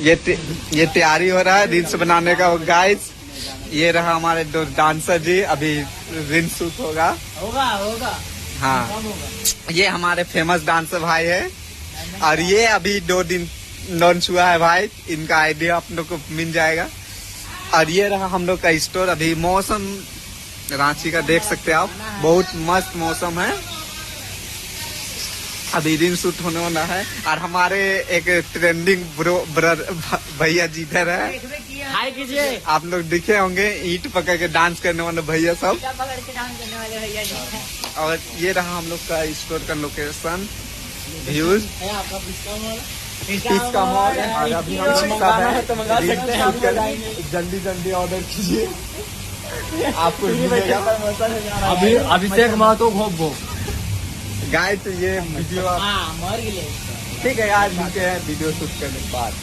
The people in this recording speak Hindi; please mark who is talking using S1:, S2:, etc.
S1: ये तैयारी हो रहा है रील्स बनाने का गाइस। ये रहा हमारे दो डांसर जी, अभी रील्स शूट होगा। हाँ, ये हमारे फेमस डांसर भाई है और ये अभी 2 दिन लॉन्च हुआ है भाई। इनका आइडिया आप लोग को मिल जाएगा। और ये रहा हम लोग का स्टोर। अभी मौसम रांची का देख सकते हैं आप, बहुत मस्त मौसम है। अभी रील शूट होने वाला है और हमारे एक ट्रेंडिंग भैया जी इधर है,
S2: हाय कीजिए।
S1: आप लोग दिखे होंगे ईंट पकड़ के डांस करने वाले भैया सब। और ये रहा हम लोग का स्टोर का लोकेशन, व्यूज इसका मॉल। और अभी हम लोग जल्दी जल्दी ऑर्डर कीजिए, आपको
S2: अभिषेक महतो भोग
S1: गाइस। तो ये वीडियो ठीक है यार, मिलते हैं वीडियो शूट करने के बाद।